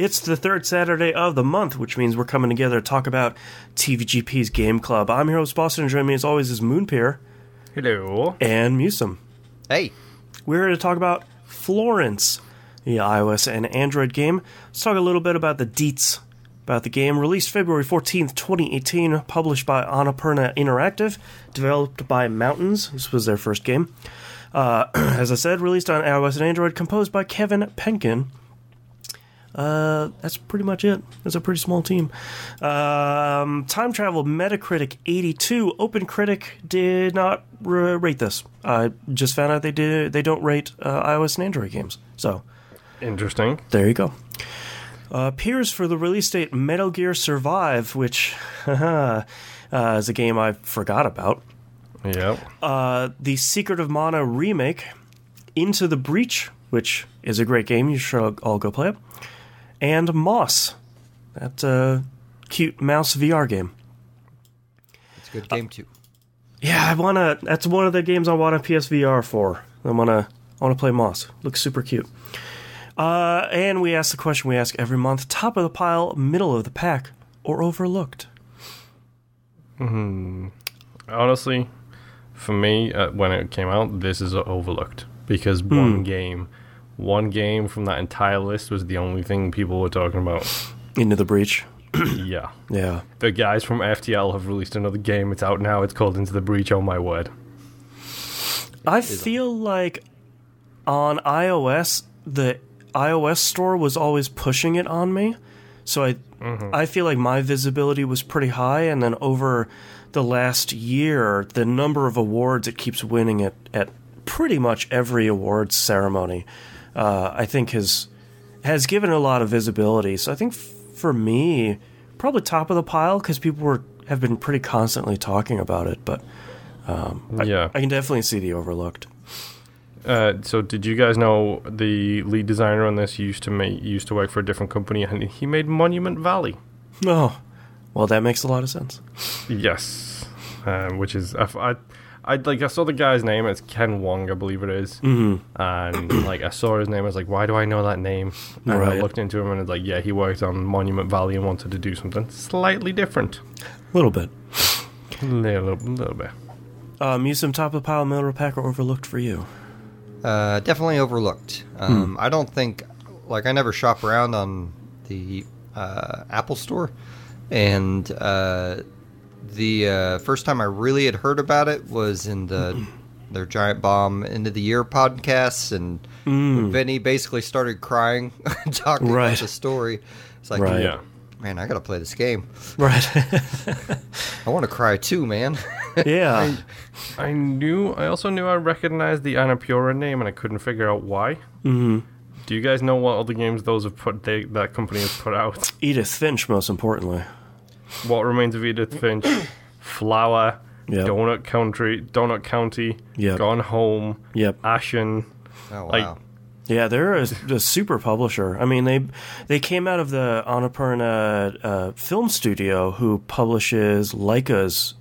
It's the third Saturday of the month, which means we're coming together to talk about TVGP's Game Club. I'm your host, Boston, and joining me as always is Moonpir. Hello. And MusiM. Hey. We're here to talk about Florence, the iOS and Android game. Let's talk a little bit about the deets about the game. Released February 14th, 2018, published by Annapurna Interactive, developed by Mountains. This was their first game. As I said, released on iOS and Android, composed by Kevin Penkin. That's pretty much it. It's a pretty small team. Time travel Metacritic 82. OpenCritic did not rate this. I just found out they don't rate iOS and Android games. So interesting. There you go. Peers for the release date: Metal Gear Survive, which is a game I forgot about. Yep. The Secret of Mana remake, Into the Breach, which is a great game. You should all go play it. And Moss, that cute mouse VR game. It's a good game too. Yeah, that's one of the games I want a PSVR for. I wanna play Moss. Looks super cute. And we ask the question we ask every month: top of the pile, middle of the pack, or overlooked? Honestly, for me, when it came out, this is overlooked because one game from that entire list was the only thing people were talking about. Into the Breach. Yeah. Yeah. The guys from FTL have released another game. It's out now. It's called Into the Breach. Oh my word. I feel like on iOS, the iOS store was always pushing it on me. So I feel like my visibility was pretty high, and then over the last year, the number of awards it keeps winning at pretty much every awards ceremony, I think has given it a lot of visibility. So I think for me, probably top of the pile, because people have been pretty constantly talking about it. But I can definitely see the overlooked. So did you guys know the lead designer on this used to work for a different company, and he made Monument Valley? Oh, well, that makes a lot of sense. Yes, which is I saw the guy's name. It's Ken Wong, I believe it is. And I saw his name. I was like, why do I know that name? And I looked into him, and it's like, yeah, he worked on Monument Valley and wanted to do something slightly different. A little bit. Little bit. MusiM, top of the pile, middle of the pack, or overlooked for you? Definitely overlooked. I don't think, I never shop around on the Apple Store, and the first time I really had heard about it was in their Giant Bomb End of the Year podcasts, and Vinny basically started crying talking about the story. It's like, man, I gotta play this game. Right. I want to cry too, man. Yeah. I also knew I recognized the Annapurna name, and I couldn't figure out why. Do you guys know what other games that company has put out? Edith Finch, most importantly. What Remains of Edith Finch, Flower, Donut County, Gone Home, Ashen. Oh, wow. Yeah, they're a super publisher. I mean, they came out of the Annapurna film studio, who publishes Leica's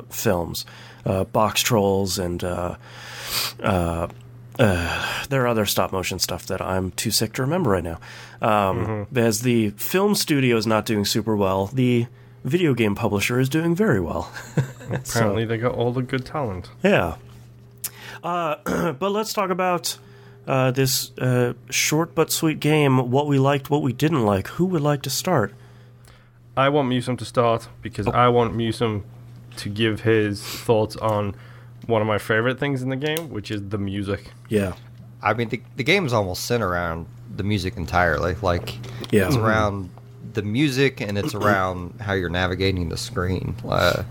films, Box Trolls, and there are other stop motion stuff that I'm too sick to remember right now. As the film studio is not doing super well, the video game publisher is doing very well. Apparently, they got all the good talent. Yeah. But let's talk about this short but sweet game, what we liked, what we didn't like. Who would like to start? I want MusiM to start, because I want MusiM to give his thoughts on one of my favorite things in the game, which is the music. Yeah. I mean, the game's almost centered around the music entirely. It's around the music, and it's around how you're navigating the screen. I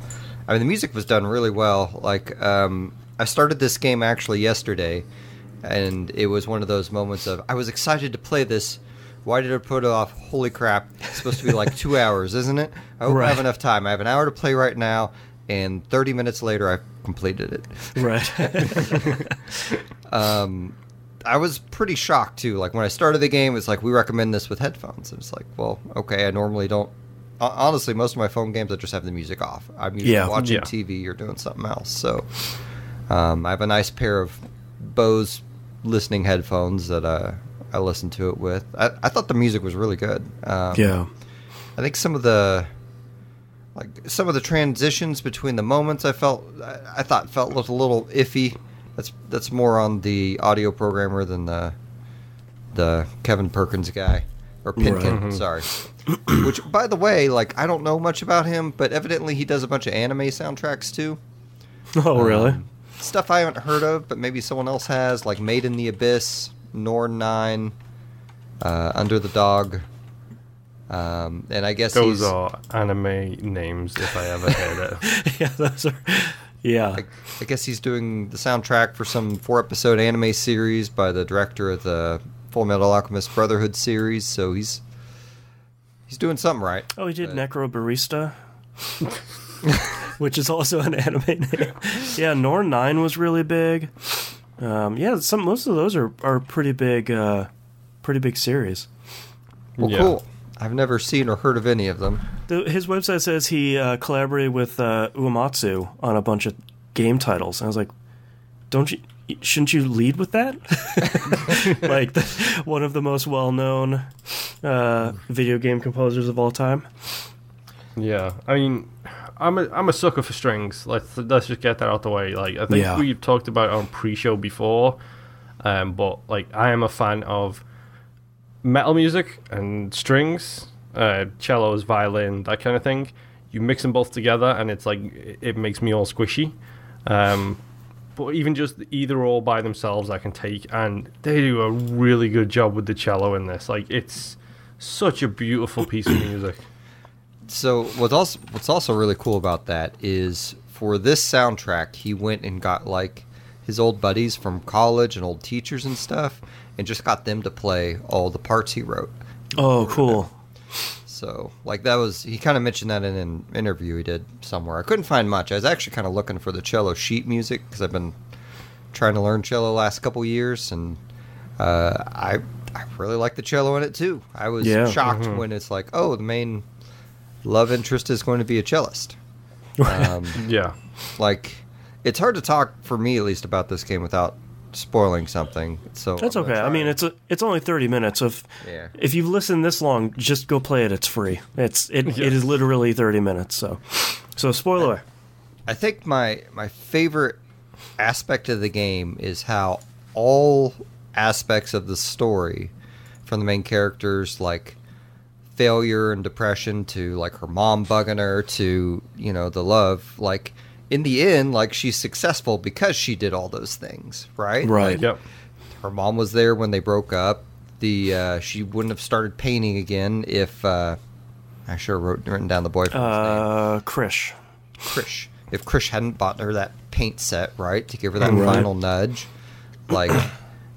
mean, the music was done really well. I started this game actually yesterday, and it was one of those moments of, I was excited to play this. Why did I put it off? Holy crap. It's supposed to be 2 hours, isn't it? I hope I have enough time. I have an hour to play right now, and 30 minutes later, I've completed it. Right. I was pretty shocked, too. When I started the game, it's we recommend this with headphones. It's well, okay, I normally don't. Honestly, most of my phone games, I just have the music off. I'm usually watching TV or doing something else. So I have a nice pair of Bose listening headphones that I listened to it with. I thought the music was really good. Yeah. I think some of the transitions between the moments I thought felt a little iffy. That's more on the audio programmer than the Kevin Perkins guy, or Pinkin, sorry. Which, by the way, like, I don't know much about him, but evidently he does a bunch of anime soundtracks too. Oh, really? Stuff I haven't heard of, but maybe someone else has, like Made in the Abyss, Norn 9, Under the Dog. And I guess those are anime names if I ever heard it. Yeah, those are. Yeah. I guess he's doing the soundtrack for some 4-episode anime series by the director of the Full Metal Alchemist Brotherhood series, so he's doing something right. Oh, he did Necro Barista, which is also an anime name. Yeah, Norn 9 was really big. Most of those are pretty big series. Well, cool. I've never seen or heard of any of them. His website says he collaborated with Uematsu on a bunch of game titles. And I was like, shouldn't you lead with that? Like one of the most well-known video game composers of all time. Yeah, I mean, I'm a sucker for strings. Let's just get that out the way. Like, I think we've talked about it on pre-show before, but like, I am a fan of metal music and strings, cellos, violin, that kind of thing. You mix them both together, and it's like it makes me all squishy. But even just either or by themselves, I can take, and they do a really good job with the cello in this. Like, it's such a beautiful piece of music. So what's also really cool about that is for this soundtrack, he went and got like his old buddies from college and old teachers and stuff, and just got them to play all the parts he wrote. Oh, cool. So, like, he kind of mentioned that in an interview he did somewhere. I couldn't find much. I was actually kind of looking for the cello sheet music, because I've been trying to learn cello the last couple years, and I really like the cello in it, too. I was shocked when it's like, oh, the main love interest is going to be a cellist. Yeah. Like, it's hard to talk, for me at least, about this game without spoiling something. So that's okay. I mean, it's only 30 minutes. If you've listened this long, just go play it. It's free. It is literally 30 minutes. So spoiler. I think my favorite aspect of the game is how all aspects of the story, from the main characters, like failure and depression, to like her mom bugging her, to, you know, the love, like, in the end, like, she's successful because she did all those things, right? Right. Like, yep. Her mom was there when they broke up. She wouldn't have started painting again if I should have written down the boyfriend's name. Krish. If Krish hadn't bought her that paint set, right, to give her that final nudge, like,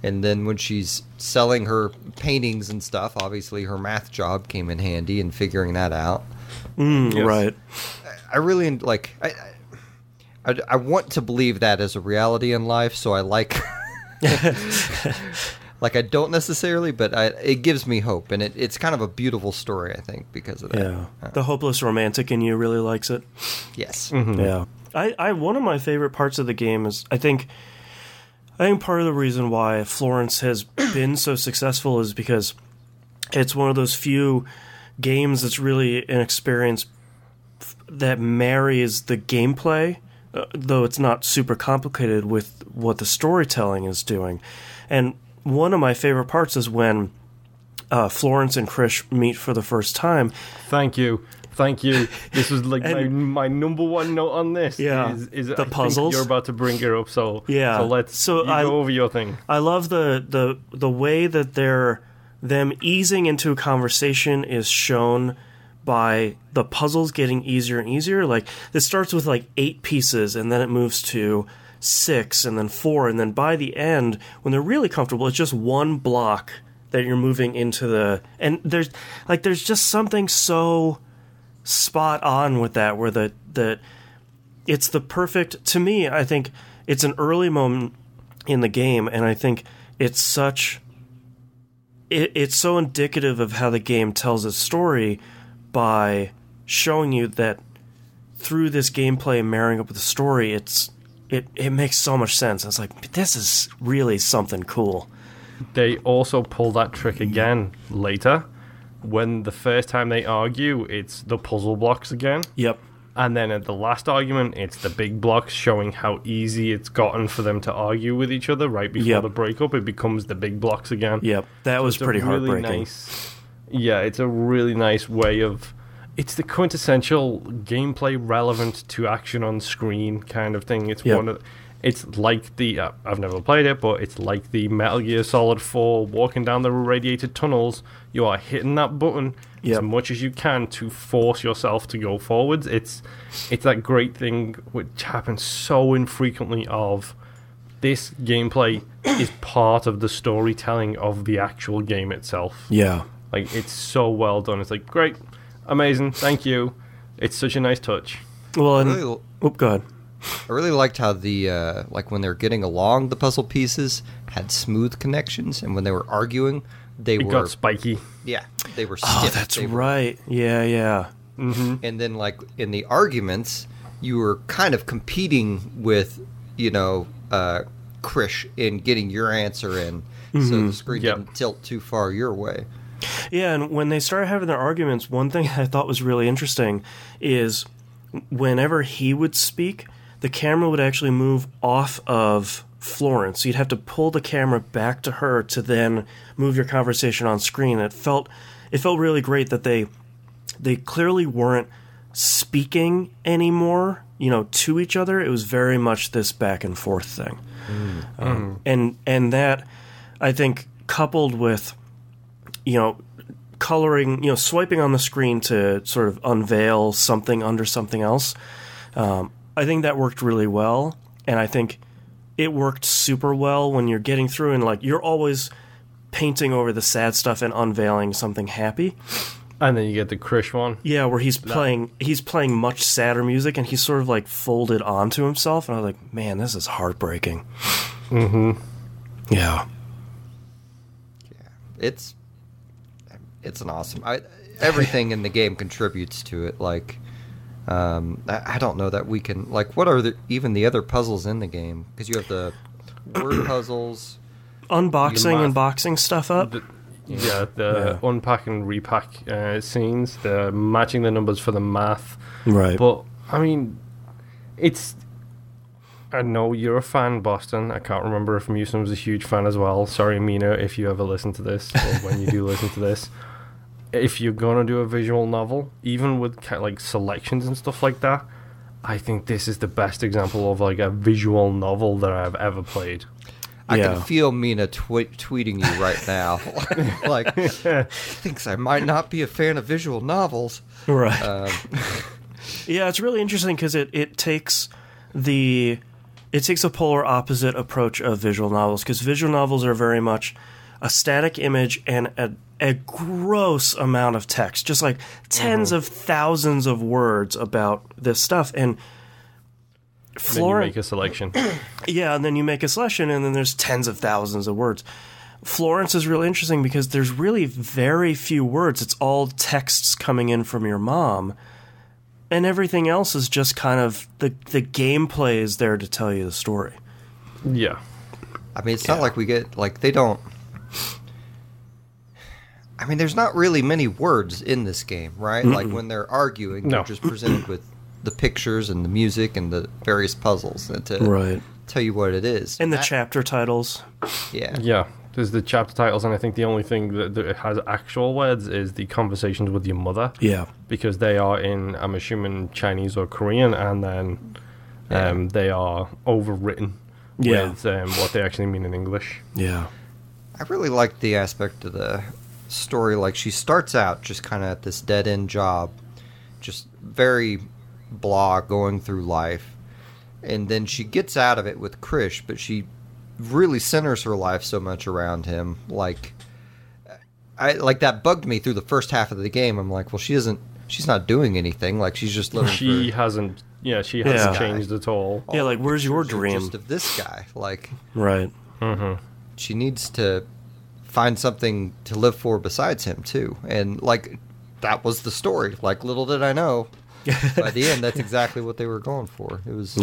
and then when she's selling her paintings and stuff, obviously her math job came in handy in figuring that out. Yes. Right. I really like. I want to believe that as a reality in life, so I like... like, I don't necessarily, but it gives me hope, and it's kind of a beautiful story, I think, because of that. Yeah. The hopeless romantic in you really likes it. Yes. Mm-hmm. Yeah. One of my favorite parts of the game is, I think part of the reason why Florence has been so successful is because it's one of those few games that's really an experience that marries the gameplay, though it's not super complicated, with what the storytelling is doing. And one of my favorite parts is when Florence and Krish meet for the first time. Thank you. This is like my number one note on this. Yeah, is the puzzles. You're about to bring it up, so yeah. So go over your thing. I love the way that them easing into a conversation is shown by the puzzles getting easier and easier. Like, this starts with like 8 pieces, and then it moves to 6, and then 4, and then by the end, when they're really comfortable, it's just one block that you're moving into the... And there's just something so spot on with that, where it's the perfect... To me, I think it's an early moment in the game, and I think it's such... It's so indicative of how the game tells its story, by showing you that through this gameplay and marrying up with the story, it makes so much sense. It's like, this is really something cool. they also pull that trick again later. When the first time they argue, it's the puzzle blocks again. Yep. And then at the last argument, it's the big blocks, showing how easy it's gotten for them to argue with each other right before the breakup. It becomes the big blocks again. Yep, that was pretty heartbreaking. It's a really nice way of... It's the quintessential gameplay relevant to action on screen kind of thing. It's one of... It's like the... I've never played it, but it's like the Metal Gear Solid 4 walking down the radiated tunnels. You are hitting that button as much as you can to force yourself to go forwards. It's that great thing which happens so infrequently of this gameplay is part of the storytelling of the actual game itself. Yeah. Like, it's so well done. It's like, great, amazing, thank you. It's such a nice touch. Well, and... go ahead. I really liked how the, like, when they're getting along, the puzzle pieces had smooth connections, and when they were arguing, it got spiky. Yeah, they were stiff. Oh, that's right. Yeah. Mm-hmm. And then, like, in the arguments, you were kind of competing with, Krish in getting your answer in, so the screen didn't tilt too far your way. Yeah, and when they started having their arguments, one thing I thought was really interesting is whenever he would speak, the camera would actually move off of Florence. So you'd have to pull the camera back to her to then move your conversation on screen. It felt really great that they clearly weren't speaking anymore, to each other. It was very much this back and forth thing. And that, I think, coupled with, coloring, swiping on the screen to sort of unveil something under something else, I think that worked really well. And I think it worked super well when you're getting through and, like, you're always painting over the sad stuff and unveiling something happy. And then you get the Krish one. Yeah, where he's playing much sadder music, and he's sort of, like, folded onto himself. And I was like, man, this is heartbreaking. Mm-hmm. Yeah. Yeah. It's an awesome... everything in the game contributes to it. Like, I don't know that we can... Like, what are even the other puzzles in the game? Because you have the word puzzles... Unboxing and boxing stuff up? unpack and repack scenes, the matching the numbers for the math. Right. But, I mean, it's... I know you're a fan, Boston. I can't remember if MusiM's a huge fan as well. Sorry, Mina, if you ever listen to this, or when you do listen to this. If you're going to do a visual novel, even with like selections and stuff like that, I think this is the best example of like a visual novel that I've ever played. I can feel Mina tweeting you right now. Like, thinks I might not be a fan of visual novels. Right. Yeah, it's really interesting because it takes a polar opposite approach of visual novels, because visual novels are very much a static image and a gross amount of text, just like tens of thousands of words about this stuff. And Florence, then you make a selection. Yeah, and then you make a selection, and then there's tens of thousands of words. Florence is really interesting because there's really very few words. It's all texts coming in from your mom. And everything else is just kind of the gameplay is there to tell you the story. Yeah. I mean, it's not like we get, like, they don't... I mean, there's not really many words in this game, right? Like, when they're arguing, they're just presented with the pictures and the music and the various puzzles to tell you what it is. And the chapter titles. Yeah. Yeah. There's the chapter titles, and I think the only thing that has actual words is the conversations with your mother. Yeah. Because they are in, I'm assuming, Chinese or Korean, and then they are overwritten with what they actually mean in English. Yeah. I really like the aspect of the story. Like, she starts out just kind of at this dead-end job, just very blah, going through life. And then she gets out of it with Krish, but she really centers her life so much around him. Like that bugged me through the first half of the game. I'm like, well, she's not doing anything. Like, she's just living. She hasn't changed at all. Yeah, like, where's your dream? Just of this guy, like, right. Mm-hmm. She needs to find something to live for besides him too. And like, that was the story. Like, little did I know, by the end, that's exactly what they were going for. It was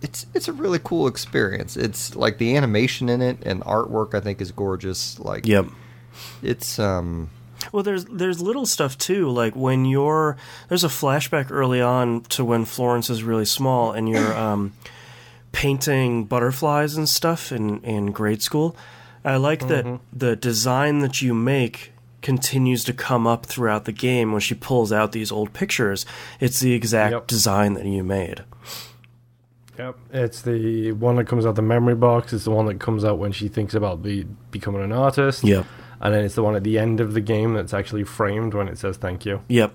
it's a really cool experience. It's like the animation in it and artwork I think is gorgeous. Like, yep. It's Well, there's little stuff too, like when there's a flashback early on to when Florence is really small and you're painting butterflies and stuff in grade school. I like that the design that you make continues to come up throughout the game when she pulls out these old pictures. It's the exact design that you made. Yep, it's the one that comes out the memory box. It's the one that comes out when she thinks about becoming an artist. Yep. And then it's the one at the end of the game that's actually framed when it says thank you. Yep.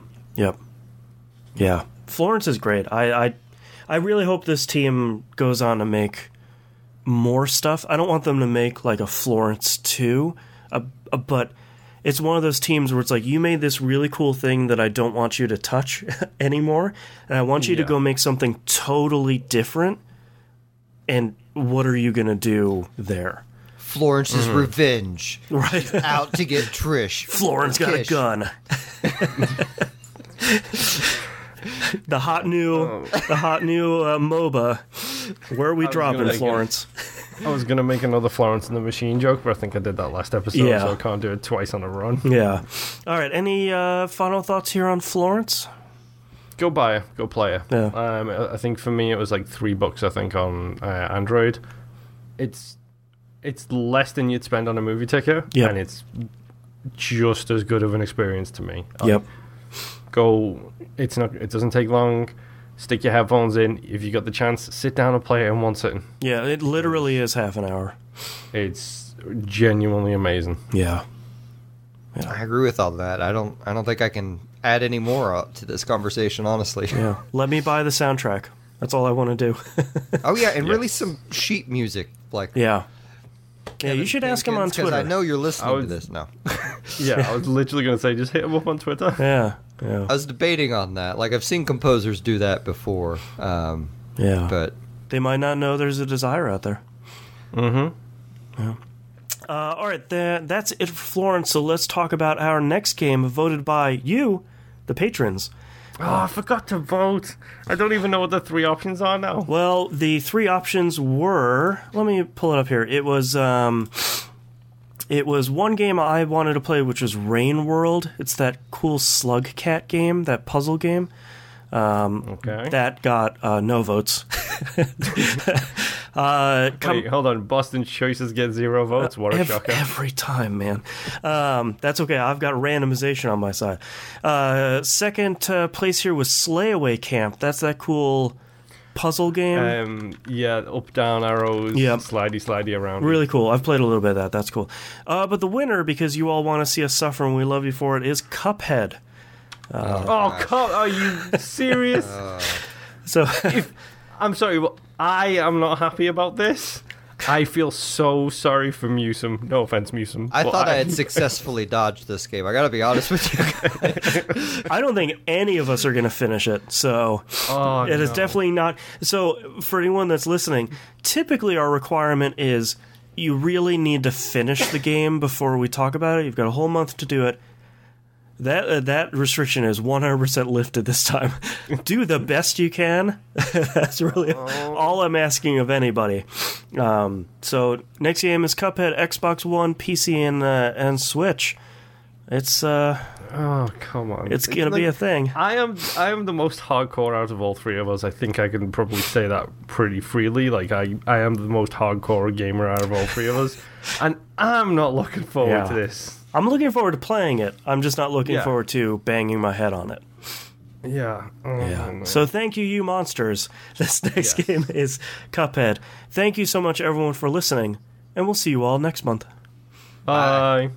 Yeah. Florence is great. I really hope this team goes on to make more stuff. I don't want them to make like a Florence 2, but it's one of those teams where it's like, you made this really cool thing that I don't want you to touch anymore, and I want you to go make something totally different, and what are you going to do there? Florence's revenge. Right. Out to get Trish. Florence got a gun. The hot new MOBA. Where are we dropping, Florence? I was going to make another Florence and the Machine joke, but I think I did that last episode, so I can't do it twice on a run. Yeah. All right, any final thoughts here on Florence? Go buy it. Go play it. Yeah. I think for me it was like $3, I think, on Android. It's less than you'd spend on a movie ticket, and it's just as good of an experience to me. Yep. It doesn't take long. Stick your headphones in. If you got the chance, sit down and play it in one sitting. Yeah, it literally is half an hour. It's genuinely amazing. Yeah. I agree with all that. I don't think I can add any more to this conversation, honestly. Yeah. Let me buy the soundtrack. That's all I want to do. Oh yeah, and release some sheet music, like Yeah, you should ask him on Twitter. I know you're listening to this now. Yeah, I was literally going to say, just hit him up on Twitter. Yeah. I was debating on that. Like, I've seen composers do that before. But they might not know there's a desire out there. Mm-hmm. Yeah. All right, that's it for Florence. So let's talk about our next game, voted by you, the patrons. I forgot to vote. I don't even know what the 3 options are now. Well, the 3 options were... Let me pull it up here. It was one game I wanted to play, which was Rain World. It's that cool slug cat game, that puzzle game. Okay. That got no votes. Wait, hold on. Boston's choices get 0 votes? What a shocker. Every time, man. That's okay. I've got randomization on my side. Second place here was Slayaway Camp. That's that cool puzzle game. Up, down, arrows, slidey around. Really cool. I've played a little bit of that. That's cool. But the winner, because you all want to see us suffer and we love you for it, is Cuphead. Are you serious? I'm sorry, but I am not happy about this. I feel so sorry for MusiM. No offense, MusiM. I thought I had successfully dodged this game. I gotta be honest with you. I don't think any of us are going to finish it, so it is definitely not. So, for anyone that's listening, typically our requirement is you really need to finish the game before we talk about it. You've got a whole month to do it. That restriction is 100% lifted this time. Do the best you can. That's really all I'm asking of anybody. So next game is Cuphead, Xbox One, PC, and Switch. It's come on! It's gonna be a thing. I am the most hardcore out of all 3 of us. I think I can probably say that pretty freely. Like I am the most hardcore gamer out of all 3 of us, and I'm not looking forward to this. I'm looking forward to playing it. I'm just not looking forward to banging my head on it. Yeah. No. So thank you monsters. This next game is Cuphead. Thank you so much, everyone, for listening, and we'll see you all next month. Bye.